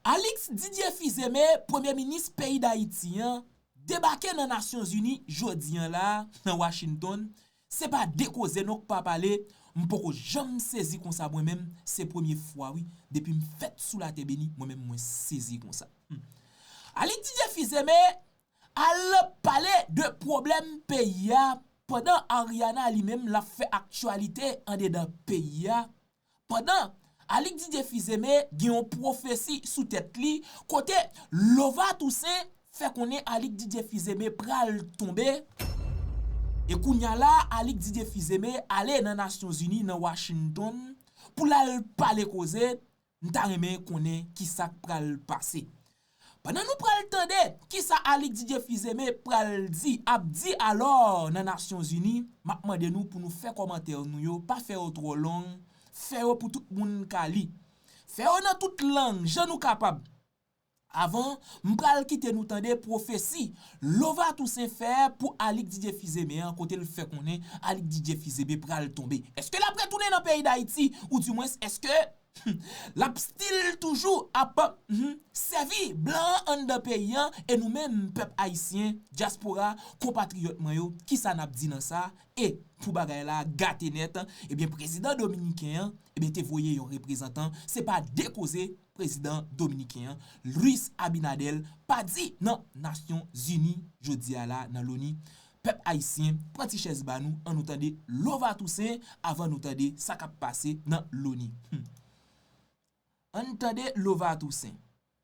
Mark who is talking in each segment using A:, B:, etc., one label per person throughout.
A: Alix Didier Fizeme, premier ministre pays d'Haïti, débarqué dans les Nations Unies, jodi là, dans Washington, c'est pas décauser nous pas parler, m'poko jamais saisi comme ça moi-même, c'est première fois oui, depuis me fait sous la terre béni, moi-même moi saisi comme ça. Alix Didier Fizeme a parlé de problème pays pendant Ariana lui-même l'a fait actualité en dedans pays pendant Alix Didier Fizeme gen yon prophétie sous tête li côté Lova Toussaint fait connait Alix Didier Fizeme pral tomber et kounya la Alix Didier Fizeme aller dans Nations Unies dans Washington pour la parler causer n'ta remè connait qui ça pral passer. Pendant nous pral tande qui ça Alix Didier Fizeme pral di abdi alors dans Nations Unies m'a demandé nous pour nous faire commentaire nous yo pas faire trop long faire pour tout moun kali faire dans toute langue je nous capable avant m'pral quitter nous tande prophétie Lova Toussaint faire pour Alix Didier Fizeme en côté le fait qu'on est Alix Didier Fizeme pral tomber est-ce que l'après tourner dans pays d'Haïti ou du moins est-ce que la style toujours a pas servi blanc en de pays et nous-mêmes peuple haïtien diaspora compatriotes yo qui ça n'a dit dans ça et pour bagay la gâté net et bien président dominicain et bien te voyé un représentant c'est pas décausé président dominicain Luis Abinadel pas dit non Nations Unies jodi a la dans l'ONU peuple haïtien prend ti chaise ba nous en nous tande Lova Toussaint avant nous tande ça qu'a passé dans l'ONU. Entendez Lova Toussaint.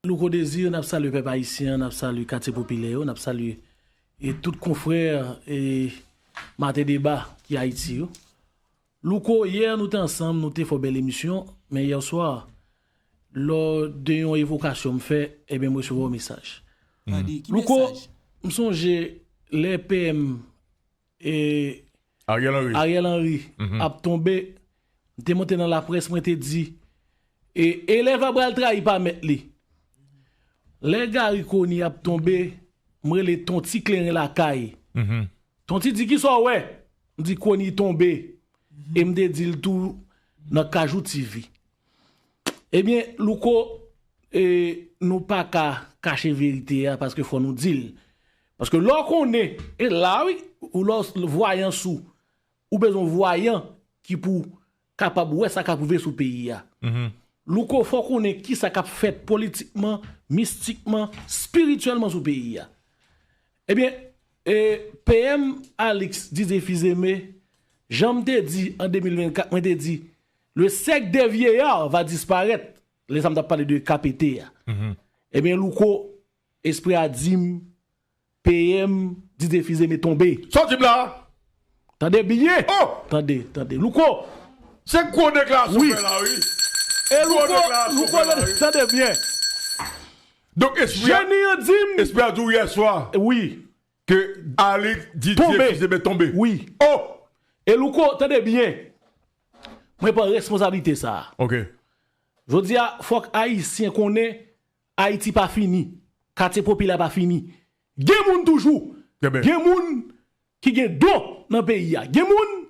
B: Nous désir n'a salué peuple haïtien, n'a salué quartier populaire, n'a salué et tout confrère et matin débat qui Haïti. Louko hier nous étions ensemble, nous avons fait belle émission, mais hier soir lors de une évocation me fait et bien moi recevoir un message. Louko me songe les PM et Ariel Henry a tombé, t'es monté dans la presse, moi t'ai dit et élève abral trahi pas mettre li. Les gars Riconi a tombé, moi les ton ti clairin la caille. Ton ti dit qui soit ouais, dit Koni tombé et me dit le tout dans Kajou TV. Eh bien Louko nous pas ka cacher vérité parce que faut nous dire parce que là qu'on est et là oui ou là voyant sous ou besoin voyant qui pour capable ouais ça capable sous pays a. Louko faut qu'on ait qui ça cap fait politiquement, mystiquement, spirituellement sous pays a. Eh bien, PM Alix Didier Fizeme, j'en te dit en 2024, moi te dit le siècle des vieillards va disparaître. Les hommes parlé de KPT. Eh bien, Louko esprit a dit PM Didier Fizeme tombé.
C: Sorti là.
B: Attendez bien.
C: Oh,
B: attendez. Louko,
C: c'est quoi déclaration
B: oui.
C: Là, oui.
B: Et Louko, attendez bien.
C: Donc, esprit a dit hier soir.
B: Oui.
C: Que Alix Didier Fizeme tombé.
B: Oui.
C: Oh.
B: Et Louko, attendez bien. Moi, pas responsabilité ça.
C: Ok.
B: Je dis, faut que Haïtien connaît Haïti pas fini. Quartier populaire pas fini. Gen moun toujours. Gen moun qui gen don dans le pays. Gen moun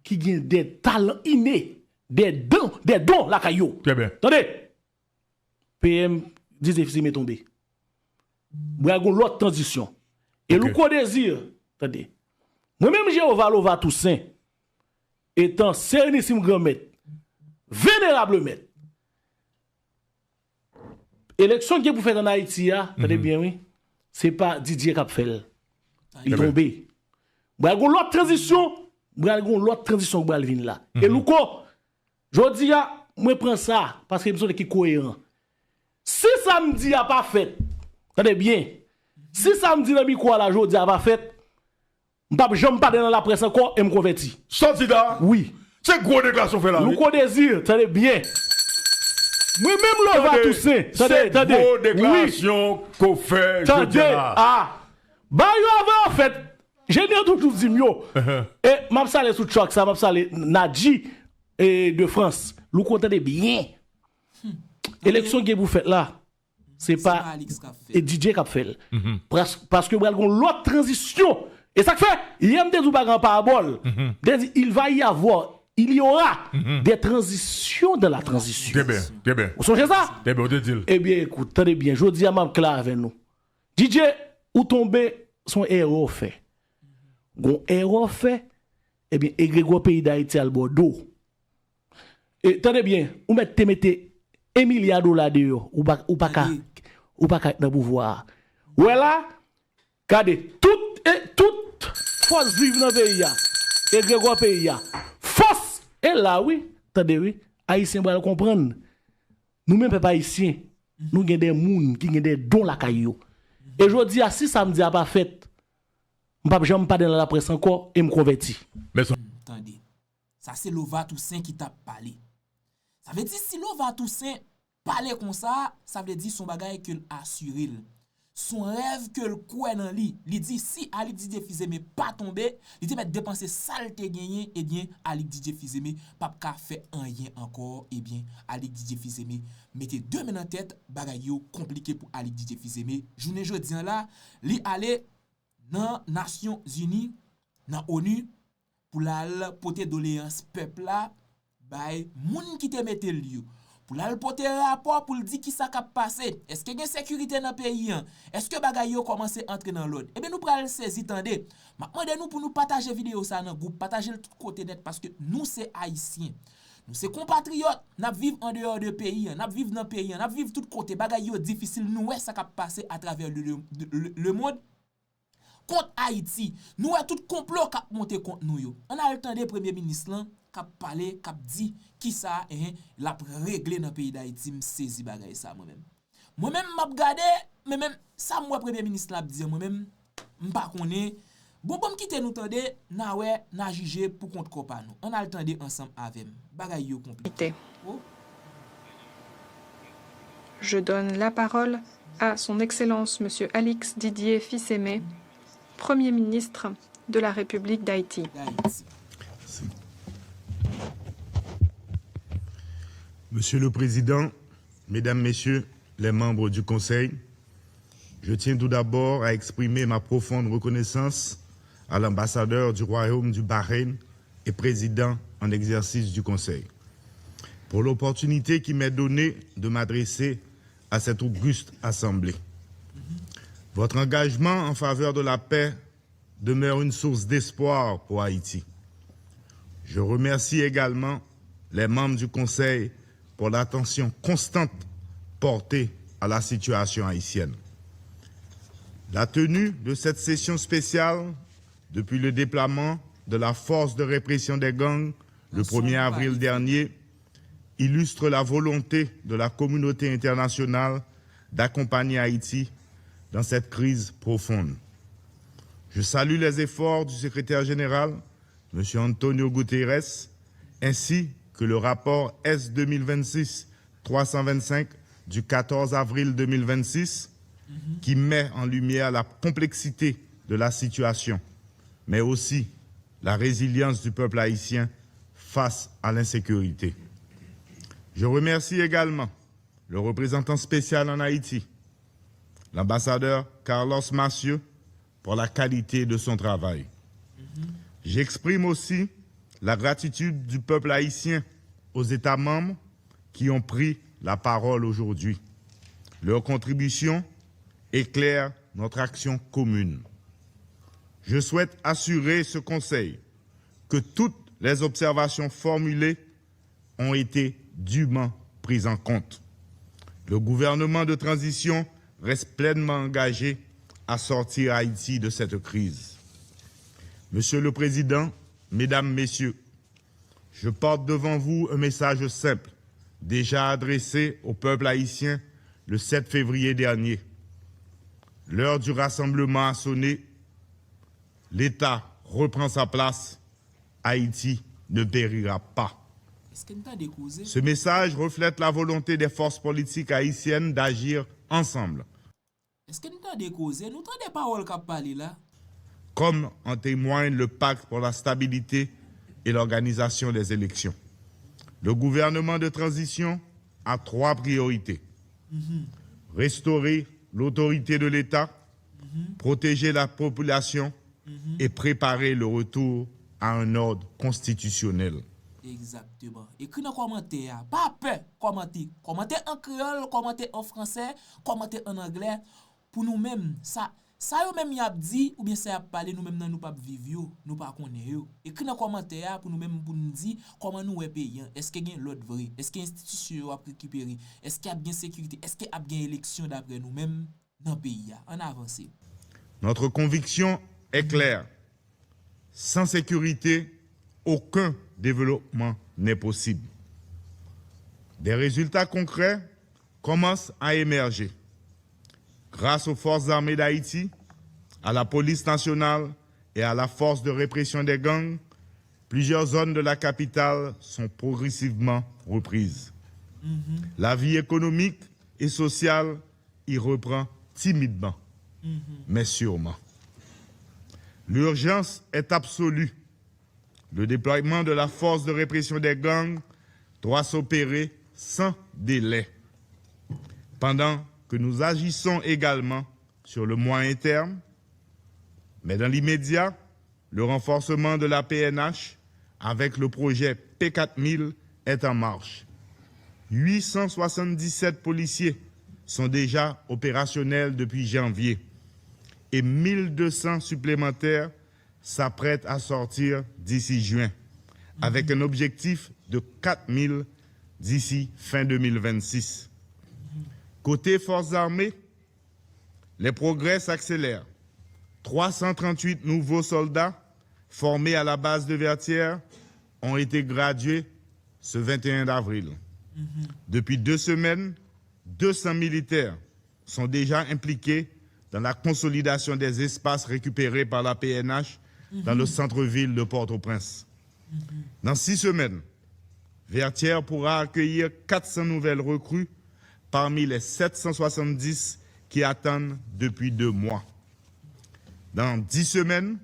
B: qui gen des talents innés. Des dons la caillou.
C: Très bien.
B: Attendez. PM Didier Fizeme tombé. Vous avez l'autre transition. Et le co désir, attendez. Moi-même, Jéhovah Lova Toussaint, étant sérénissime grand maître, vénérable maître, élection qui est pour faire en Haïti, attendez bien, oui, c'est pas Didier qui a fait. Il est tombé. Vous avez l'autre transition, vous avez l'autre transition qui va venir là. Et le co, je dis, moi, prends ça, parce que je suis cohérent. Si samedi a pas fait, attendez bien, si samedi dans le micro là, je dis a pas fait, je ne pas dans la presse encore et me converti.
C: Sorti là?
B: Oui.
C: C'est gros déclaration fait là.
B: Nous qu'on désire, attendez bien. Moi-même, Lova Toussaint,
C: c'est gros déclaration qu'on fait.
B: Attendez, bah, yo en fait, j'ai toujours dit mieux. Et m'a salé sous choc, ça m'a salé Nadji de France. Nous comptez bien. Élection que vous faites là, c'est pas et DJ qui a fait. Parce que vous avez l'autre transition. Et ça fait, il y a des gens qui parabole. Il va y avoir il y aura des transitions dans la transition.
C: Très bien.
B: Vous songez ça?
C: Très bien, on te dit.
B: Eh bien, écoute, tenez bien, je dis à ma clair avec nous. DJ, ou tomber son héros fait. Gon héros fait, eh bien, Grégoire pays d'Haïti à Bordeaux. Et tenez bien, ou mettez $1 milliard dehors, ou pas dans le pouvoir. Ou là, regardez, toute force vive dans le pays, et Grégoire pays, force, et là, oui, attendez, oui, Haïtiens va comprendre. Nous-mêmes, pas haïtiens, nous avons des gens qui ont des dons la caillou. Et je dis, si samedi n'a pas fait, je ne vais pas dans la presse encore et me convertir.
A: Attendez, ça c'est Lova Toussaint qui t'a parlé. Ça veut dire si Lova Toussaint parle comme ça, ça veut dire son bagage que assuré. Son rêve que le croit dans lui. Il dit si Ali DJ Fizeme pas tomber, il dit mettre dépenser saleté gagné, et bien Ali DJ Fizeme pas ka fait rien encore, et bien Ali DJ Fizeme mettez deux mains dans tête, bagay yo compliqué pour Ali DJ Fizeme. Journée jodi là, li aller dans Nations Unies, dans ONU pour la porter doléance peuple là, bay moun qui te mette lieu. Pour la porter rapport pour dire qui ça cap passé. Est-ce qu'il y a sécurité dans le pays? Est-ce que bagay yo commence à entrer dans l'ordre? Eh bien nous pral saisir tendez. Mandez nous pour nous partager vidéo ça dans groupe, partager le tout côté net parce que nous c'est haïtiens. Nous c'est compatriotes, n'a vivre en dehors de pays, n'a vivre dans pays, n'a vivre tout côté bagay yo difficile nous ça cap passer à travers le monde. Contre Haïti, nous a tout complot qui monté contre nous yo. On a le temps des premier ministre là qui parlé, qui dit qui ça l'a réglé dans le pays d'Haïti, me saisi bagay ça moi-même. Moi-même m'a regardé, mais même ça moi premier ministre l'a dit moi-même m'pa connait. Bon quitter nous tande, na ouais, na juger pour compte copa nous. On a le temps de ensemble avec bagay yo compliqué. Oh.
D: Je donne la parole à son Excellence Monsieur Alix Didier Fils-Aimé, Premier ministre de la République d'Haïti.
E: Monsieur le Président, Mesdames, Messieurs les membres du Conseil, je tiens tout d'abord à exprimer ma profonde reconnaissance à l'ambassadeur du Royaume du Bahreïn et président en exercice du Conseil, pour l'opportunité qui m'est donnée de m'adresser à cette auguste assemblée. Votre engagement en faveur de la paix demeure une source d'espoir pour Haïti. Je remercie également les membres du Conseil pour l'attention constante portée à la situation haïtienne. La tenue de cette session spéciale depuis le déploiement de la force de répression des gangs le 1er avril dernier illustre la volonté de la communauté internationale d'accompagner Haïti dans cette crise profonde. Je salue les efforts du secrétaire général, M. Antonio Guterres, ainsi que le rapport S 2026-325 du 14 avril 2026 qui met en lumière la complexité de la situation, mais aussi la résilience du peuple haïtien face à l'insécurité. Je remercie également le représentant spécial en Haïti, l'ambassadeur Carlos Massieu, pour la qualité de son travail. J'exprime aussi la gratitude du peuple haïtien aux États membres qui ont pris la parole aujourd'hui. Leur contribution éclaire notre action commune. Je souhaite assurer ce Conseil que toutes les observations formulées ont été dûment prises en compte. Le gouvernement de transition reste pleinement engagé à sortir Haïti de cette crise. Monsieur le Président, Mesdames, Messieurs, je porte devant vous un message simple, déjà adressé au peuple haïtien le 7 février dernier. L'heure du rassemblement a sonné, l'État reprend sa place, Haïti ne périra pas. Ce message reflète la volonté des forces politiques haïtiennes d'agir ensemble.
A: Est-ce que nous avons décausé? Nous avons des paroles qui parlent là?
E: Comme en témoigne le pacte pour la stabilité et l'organisation des élections. Le gouvernement de transition a 3 priorités. Restaurer l'autorité de l'État, protéger la population et préparer le retour à un ordre constitutionnel.
A: Exactement. Écris dans commentaire. Pas peur. Commentez. Commentez en créole, commentez en français, commentez en anglais. Pour nous-mêmes, ça yo même y a dit, ou bien ça y a parlé, nous-mêmes nous pas vivre yo, nous pas connaître yo. Écris dans commentaire pour nous-mêmes pour nous dire comment nous est payant. Est-ce qu'il y a l'autre vrai? Est-ce qu'il y a institution à récupérer? Est-ce qu'il y a bien sécurité? Est-ce qu'il y a bien élection d'après nous-mêmes dans le pays? En avance.
E: Notre conviction est claire. Sans sécurité, aucun développement n'est possible. Des résultats concrets commencent à émerger. Grâce aux forces armées d'Haïti, à la police nationale et à la force de répression des gangs, plusieurs zones de la capitale sont progressivement reprises. La vie économique et sociale y reprend timidement, mais sûrement. L'urgence est absolue. Le déploiement de la force de répression des gangs doit s'opérer sans délai. Pendant que nous agissons également sur le moyen terme, mais dans l'immédiat, le renforcement de la PNH avec le projet P4000 est en marche. 877 policiers sont déjà opérationnels depuis janvier et 1200 supplémentaires s'apprêtent à sortir d'ici juin, avec un objectif de 4000 d'ici fin 2026. Côté forces armées, les progrès s'accélèrent. 338 nouveaux soldats formés à la base de Vertières ont été gradués ce 21 avril. Depuis 2 semaines, 200 militaires sont déjà impliqués dans la consolidation des espaces récupérés par la PNH dans le centre-ville de Port-au-Prince. Dans 6 semaines, Vertières pourra accueillir 400 nouvelles recrues parmi les 770 qui attendent depuis 2 mois. Dans 10 semaines,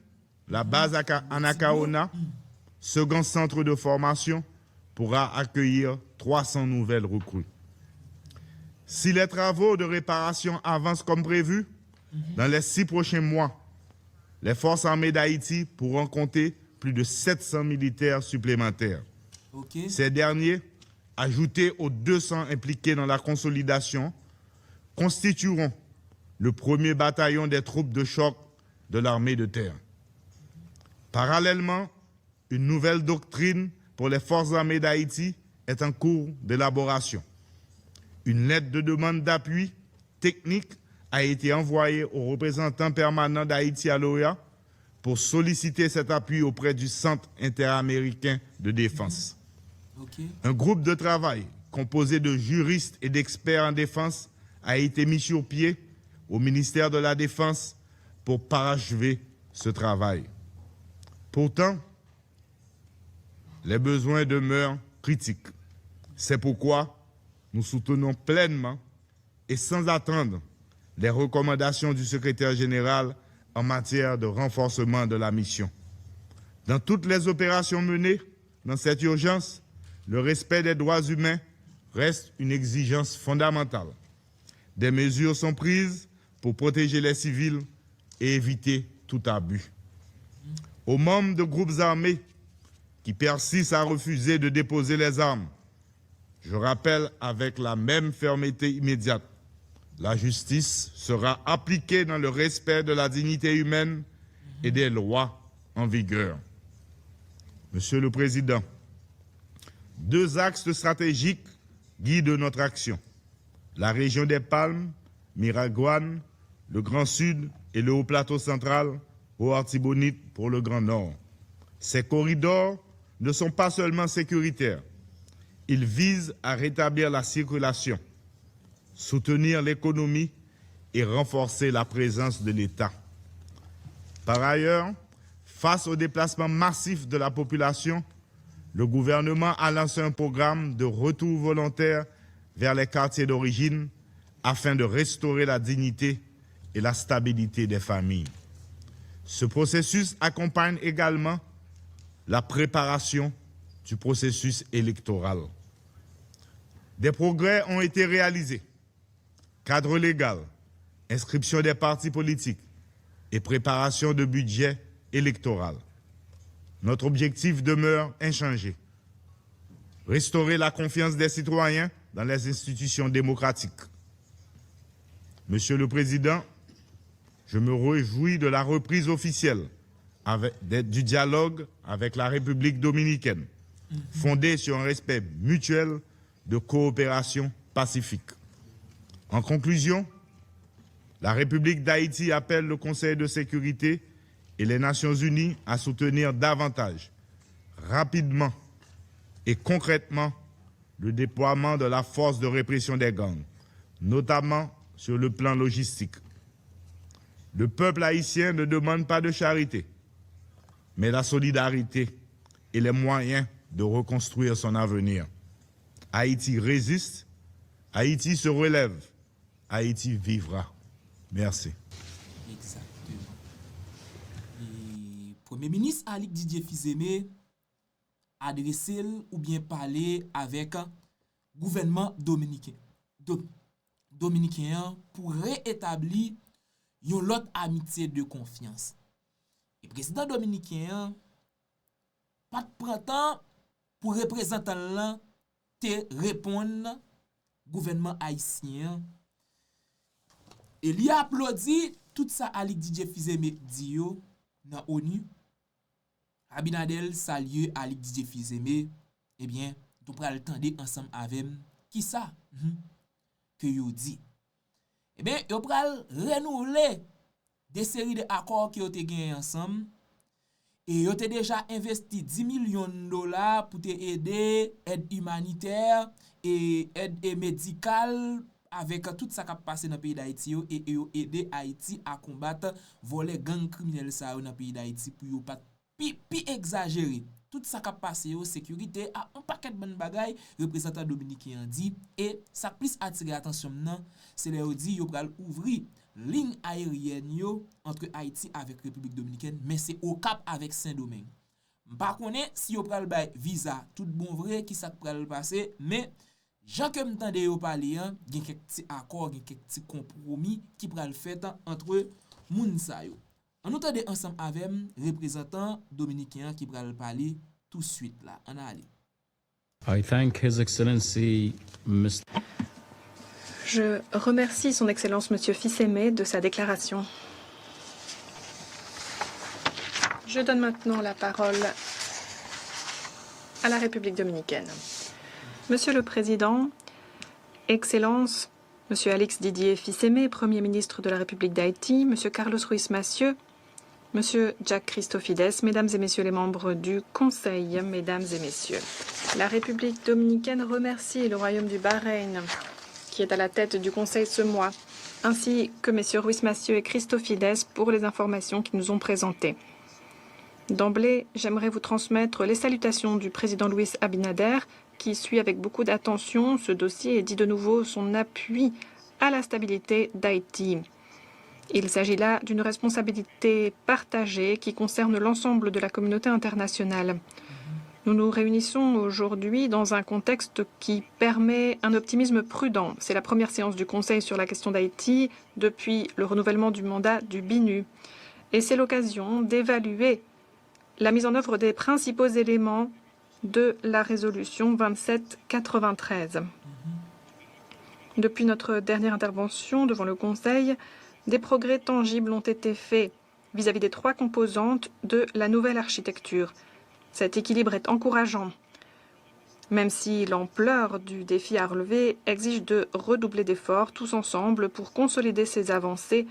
E: la base Anakaona, second centre de formation, pourra accueillir 300 nouvelles recrues. Si les travaux de réparation avancent comme prévu, dans les 6 prochains mois, les forces armées d'Haïti pourront compter plus de 700 militaires supplémentaires. Ces derniers, ajoutés aux 200 impliqués dans la consolidation, constitueront le premier bataillon des troupes de choc de l'armée de terre. Parallèlement, une nouvelle doctrine pour les forces armées d'Haïti est en cours d'élaboration. Une lettre de demande d'appui technique a été envoyée au représentant permanent d'Haïti à l'OEA pour solliciter cet appui auprès du Centre interaméricain de défense. Un groupe de travail composé de juristes et d'experts en défense a été mis sur pied au ministère de la Défense pour parachever ce travail. Pourtant, les besoins demeurent critiques. C'est pourquoi nous soutenons pleinement et sans attendre les recommandations du secrétaire général en matière de renforcement de la mission. Dans toutes les opérations menées dans cette urgence, le respect des droits humains reste une exigence fondamentale. Des mesures sont prises pour protéger les civils et éviter tout abus. Aux membres de groupes armés qui persistent à refuser de déposer les armes, je rappelle avec la même fermeté immédiate, la justice sera appliquée dans le respect de la dignité humaine et des lois en vigueur. Monsieur le Président, 2 axes stratégiques guident notre action. La région des Palmes, Miragoâne, le Grand Sud et le Haut-Plateau central, Haut-Artibonite pour le Grand Nord. Ces corridors ne sont pas seulement sécuritaires. Ils visent à rétablir la circulation, soutenir l'économie et renforcer la présence de l'État. Par ailleurs, face au déplacement massif de la population, le gouvernement a lancé un programme de retour volontaire vers les quartiers d'origine afin de restaurer la dignité et la stabilité des familles. Ce processus accompagne également la préparation du processus électoral. Des progrès ont été réalisés. Cadre légal, inscription des partis politiques et préparation de budget électoral. Notre objectif demeure inchangé. restaurer la confiance des citoyens dans les institutions démocratiques. Monsieur le Président, je me réjouis de la reprise officielle du dialogue avec la République dominicaine, fondé sur un respect mutuel de coopération pacifique. En conclusion, la République d'Haïti appelle le Conseil de sécurité et les Nations unies à soutenir davantage, rapidement et concrètement le déploiement de la force de répression des gangs, notamment sur le plan logistique. Le peuple haïtien ne demande pas de charité, mais la solidarité et les moyens de reconstruire son avenir. Haïti résiste, Haïti se relève, Haïti vivra. Merci.
A: Exactement. Et Premier ministre Alix Didier Fils-Aimé adressé ou bien parlé avec gouvernement dominicain. Dominicain pour réétablir une autre amitié de confiance. Et président dominicain pas de printemps pour représentant là te répondre gouvernement haïtien. Et il a applaudi tout ça Alix Didier Fils-Aimé dit yo dans ONU. Abinadel salue Alix Didier Fils-Aimé. Eh bien, nous pral tande ensemble avec qui ça que yo dit. Eh bien, yo pral renouveler des séries d'accords qui ont été gagnés ensemble. Et yo te déjà investi 10 millions de dollars pour te aider, aide humanitaire et aide médicale avec tout ça qui a passé dans le pays d'Haïti et yo aider Haïti à combattre voler gang criminel ça dans le pays d'Haïti pour yo pas pi exagérer. Tout ça qui a passé au sécurité a un paquet de bonnes bagailles représentant dominicain dit et ça plus attirer attention maintenant c'est les dit yo pral ouvrir ligne aérienne yo entre Haïti avec République dominicaine mais c'est au Cap avec Saint-Domingue. M'pa connait si yo pral bay visa tout bon vrai qui ça pral passer mais Jean que m'tande yo parler gen quelques petits accords gen quelques petits compromis qui pral fait entre moun sa yo. On entend ensemble avec représentant dominicain qui pral parler tout de suite là. On a allé.
F: I thank His Excellency Mr.
D: Je remercie Son Excellence Monsieur Fils-Aimé de sa déclaration. Je donne maintenant la parole à la République dominicaine. Monsieur le Président, Excellence, Monsieur Alix Didier Fils-Aimé, Premier ministre de la République d'Haïti, Monsieur Carlos Ruiz Massieu, Monsieur Jack Christofides, Mesdames et Messieurs les membres du Conseil, Mesdames et Messieurs. La République dominicaine remercie le Royaume du Bahreïn, qui est à la tête du Conseil ce mois, ainsi que Messieurs Ruiz Massieu et Christofides pour les informations qu'ils nous ont présentées. D'emblée, j'aimerais vous transmettre les salutations du président Louis Abinader, qui suit avec beaucoup d'attention ce dossier et dit de nouveau son appui à la stabilité d'Haïti. Il s'agit là d'une responsabilité partagée qui concerne l'ensemble de la communauté internationale. Nous nous réunissons aujourd'hui dans un contexte qui permet un optimisme prudent. C'est la première séance du Conseil sur la question d'Haïti depuis le renouvellement du mandat du BINU. Et c'est l'occasion d'évaluer la mise en œuvre des principaux éléments de la résolution 2793. Depuis notre dernière intervention devant le Conseil, des progrès tangibles ont été faits vis-à-vis des trois composantes de la nouvelle architecture. Cet équilibre est encourageant, même si l'ampleur du défi à relever exige de redoubler d'efforts tous ensemble pour consolider ces avancées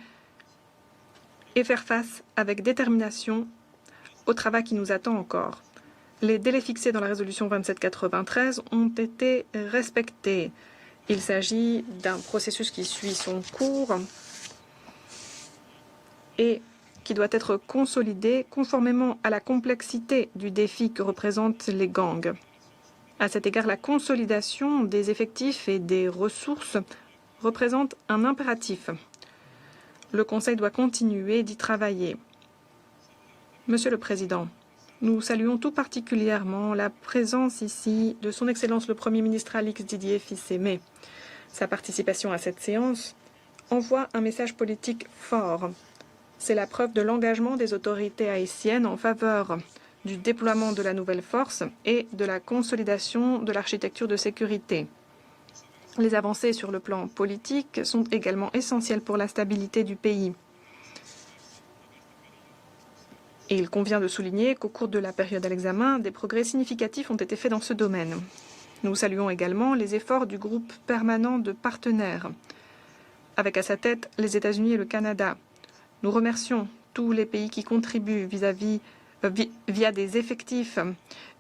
D: et faire face avec détermination au travail qui nous attend encore. Les délais fixés dans la résolution 2793 ont été respectés. Il s'agit d'un processus qui suit son cours et qui doit être consolidé conformément à la complexité du défi que représentent les gangs. À cet égard, la consolidation des effectifs et des ressources représente un impératif. Le Conseil doit continuer d'y travailler. Monsieur le Président, nous saluons tout particulièrement la présence ici de Son Excellence le Premier ministre Alix Didier Fils-Aimé. Sa participation à cette séance envoie un message politique fort. C'est la preuve de l'engagement des autorités haïtiennes en faveur du déploiement de la nouvelle force et de la consolidation de l'architecture de sécurité. Les avancées sur le plan politique sont également essentielles pour la stabilité du pays. Et il convient de souligner qu'au cours de la période à l'examen, des progrès significatifs ont été faits dans ce domaine. Nous saluons également les efforts du groupe permanent de partenaires, avec à sa tête les États-Unis et le Canada. Nous remercions tous les pays qui contribuent via des effectifs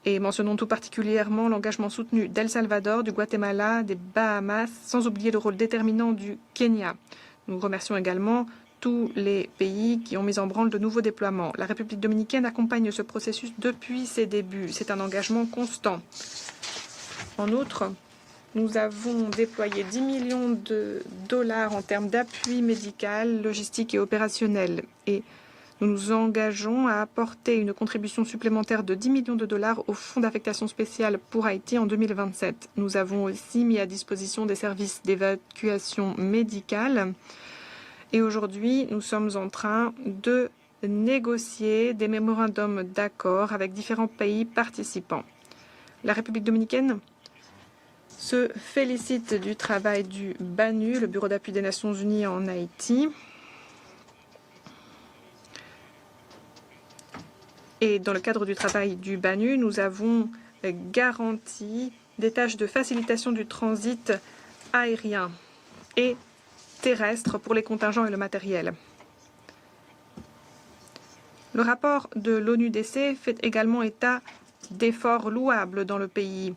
D: et mentionnons tout particulièrement l'engagement soutenu d'El Salvador, du Guatemala, des Bahamas, sans oublier le rôle déterminant du Kenya. Nous remercions également tous les pays qui ont mis en branle de nouveaux déploiements. La République dominicaine accompagne ce processus depuis ses débuts. C'est un engagement constant. En outre, nous avons déployé 10 millions de dollars en termes d'appui médical, logistique et opérationnel. Et nous nous engageons à apporter une contribution supplémentaire de 10 millions de dollars au Fonds d'affectation spéciale pour Haïti en 2027. Nous avons aussi mis à disposition des services d'évacuation médicale. Et aujourd'hui, nous sommes en train de négocier des mémorandums d'accord avec différents pays participants. La République dominicaine se félicite du travail du BANU, le Bureau d'appui des Nations Unies en Haïti. Et dans le cadre du travail du BANU, nous avons garanti des tâches de facilitation du transit aérien et terrestre pour les contingents et le matériel. Le rapport de l'ONUDC fait également état d'efforts louables dans le pays.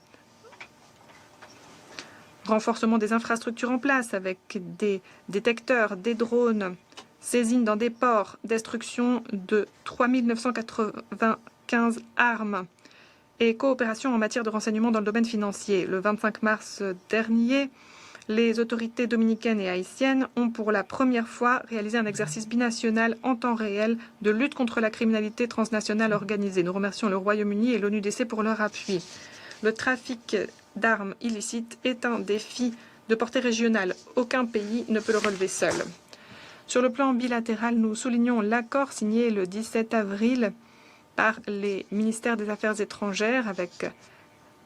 D: Renforcement des infrastructures en place avec des détecteurs, des drones, saisine dans des ports, destruction de 3995 armes et coopération en matière de renseignement dans le domaine financier. Le 25 mars dernier, les autorités dominicaines et haïtiennes ont pour la première fois réalisé un exercice binational en temps réel de lutte contre la criminalité transnationale organisée. Nous remercions le Royaume-Uni et l'ONUDC pour leur appui. Le trafic d'armes illicites est un défi de portée régionale. Aucun pays ne peut le relever seul. Sur le plan bilatéral, nous soulignons l'accord signé le 17 avril par les ministères des Affaires étrangères avec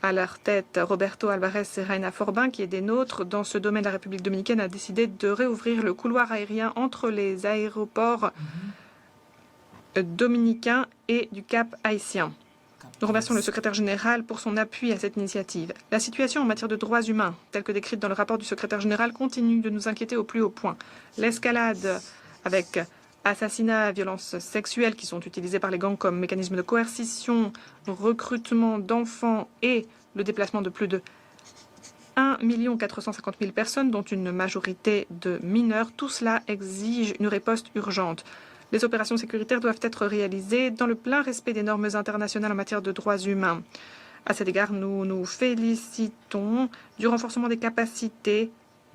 D: à leur tête Roberto Alvarez et Reina Forbin, qui est des nôtres. Dans ce domaine, la République dominicaine a décidé de réouvrir le couloir aérien entre les aéroports dominicains et du Cap haïtien. Nous remercions le secrétaire général pour son appui à cette initiative. La situation en matière de droits humains, telle que décrite dans le rapport du secrétaire général, continue de nous inquiéter au plus haut point. L'escalade avec assassinats, violences sexuelles qui sont utilisées par les gangs comme mécanisme de coercition, recrutement d'enfants et le déplacement de plus de 1 450 000 personnes, dont une majorité de mineurs. Tout cela exige une riposte urgente. Les opérations sécuritaires doivent être réalisées dans le plein respect des normes internationales en matière de droits humains. À cet égard, nous nous félicitons du renforcement des capacités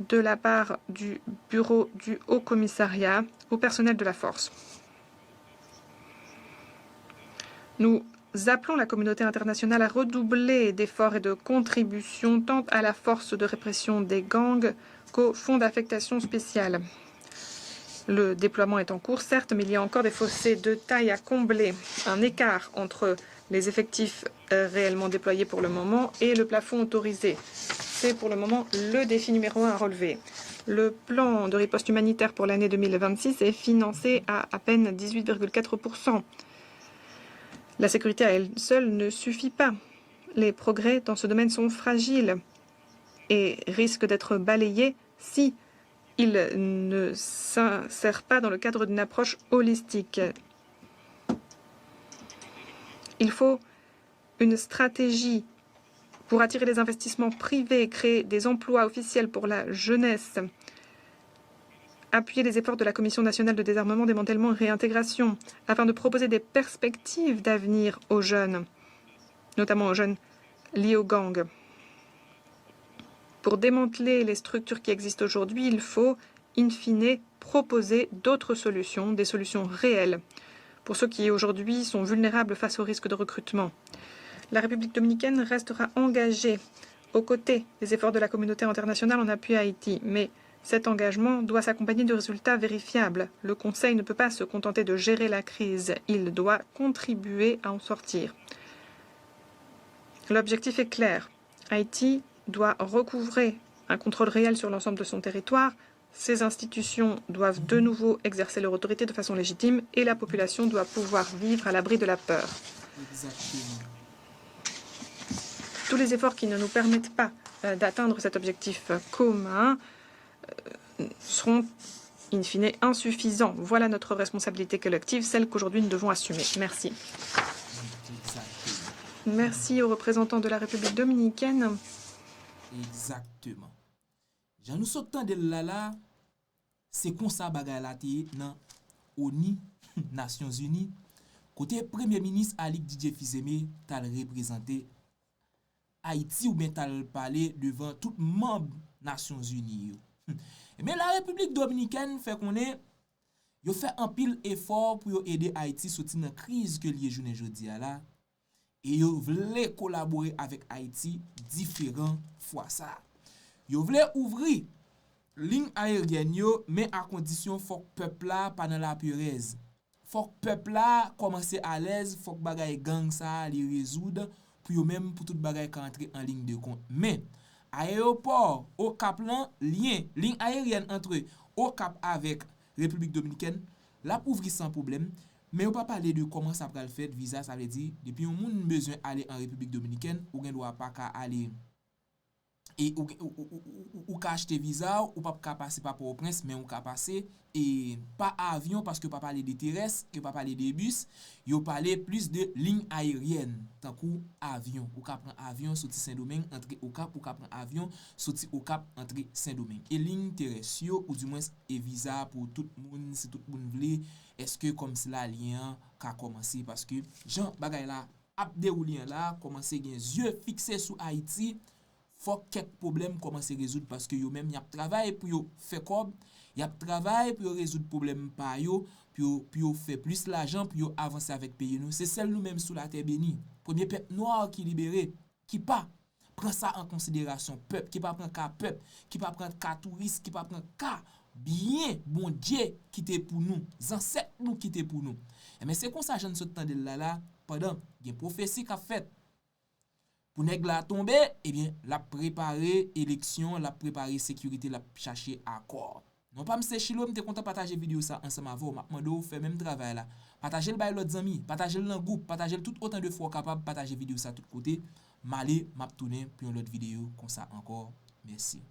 D: de la part du Bureau du Haut-Commissariat au personnel de la force. Nous appelons la communauté internationale à redoubler d'efforts et de contributions tant à la force de répression des gangs qu'au fonds d'affectation spéciale. Le déploiement est en cours, certes, mais il y a encore des fossés de taille à combler, un écart entre les effectifs réellement déployés pour le moment et le plafond autorisé. C'est pour le moment le défi numéro 1 à relever. Le plan de riposte humanitaire pour l'année 2026 est financé à peine 18,4%. La sécurité à elle seule ne suffit pas. Les progrès dans ce domaine sont fragiles et risquent d'être balayés si ils ne s'insèrent pas dans le cadre d'une approche holistique. Il faut une stratégie pour attirer les investissements privés, créer des emplois officiels pour la jeunesse, appuyer les efforts de la Commission nationale de désarmement, démantèlement et réintégration, afin de proposer des perspectives d'avenir aux jeunes, notamment aux jeunes liés aux gangs. Pour démanteler les structures qui existent aujourd'hui, il faut, in fine, proposer d'autres solutions, des solutions réelles, pour ceux qui aujourd'hui sont vulnérables face au risque de recrutement. La République dominicaine restera engagée aux côtés des efforts de la communauté internationale en appui à Haïti, mais Cet engagement doit s'accompagner de résultats vérifiables. Le Conseil ne peut pas se contenter de gérer la crise, il doit contribuer à en sortir. L'objectif est clair. Haïti doit recouvrer un contrôle réel sur l'ensemble de son territoire. Ces institutions doivent de nouveau exercer leur autorité de façon légitime et la population doit pouvoir vivre à l'abri de la peur.
A: Exactement.
D: Tous les efforts qui ne nous permettent pas d'atteindre cet objectif commun seront in fine insuffisants. Voilà notre responsabilité collective, celle qu'aujourd'hui nous devons assumer. Merci.
A: Exactement.
D: Merci aux représentants de la République dominicaine.
A: Exactement. Jan nou sotan de là, c'est comme ça bagay la te nan ONU, Nations Unies. Côté Premier ministre Alik Didier Fils-Aimé tal représenté Haïti ou bien tal parler devant tout membre Nations Unies. Mais la République dominicaine fait qu'on est yo fait un pile effort pour aider Haïti sortir dans crise que lié journée jodi a là et yo vle collaborer avec Haïti différents fois ça. Yo vle ouvrir ligne aérienne yo mais à condition faut que peuple là pas dans la purez. Faut que peuple là commencer à l'aise, faut que bagay gang ça li résoudre pour yo même pour tout bagay ka entrer en ligne de compte. Mais aéroport au Cap lan ligne aérienne entre au Cap avec République dominicaine la ouvrir sans problème. Mais on pas parler de comment ça va le faire visa, ça veut dire depuis on moun besoin aller en République dominicaine ou gen doit pas ka aller et ou ka acheter visa ou pas ka passer par Port-au-Prince mais on ka passer et pas avion parce que pas parler de terrestre, que pas parler de bus, yo parler plus de ligne aérienne tant kou avion ou ka prend avion sorti Saint-Domingue entrer au Cap ou ka prend avion sorti au Cap entrer Saint-Domingue et ligne terrestre ou du moins et visa pour tout monde si tout monde vle est-ce que comme cela lien ka commencer parce que Jean bagay la ap dérouler là commencer gen yeux fixés sur Haïti faut quelques problèmes commencer résoudre parce que yo même y a travail pour yo faire cob, y a travail pour résoudre problème pa yo, pour yo faire plus l'argent pour yo avancer avec pays nous. C'est celle nous même sous la terre bénie. Premier peuple noir qui libéré, qui pas prend ça en considération, peuple qui pas prend cas peuple, qui pas prend cas touriste, qui pas prend cas bien bon Dieu qui était pour nous, ancêtres nous qui était pour nous. Mais c'est comme ça jeune se tande là pendant une prophétie qu'a fait pour nèg la tomber, eh bien, la préparer élection, la préparer sécurité, la chercher accord. Non pas m'se chilo, m'te content partager vidéo ça ensemble avec vous, m'a mando faire même travail là. Partager le bay l'autre amis, partager le dans groupe, partager tout autant de fois capable partager vidéo ça tout côté. M'aller m'a tourner pour une autre vidéo comme ça encore. Merci.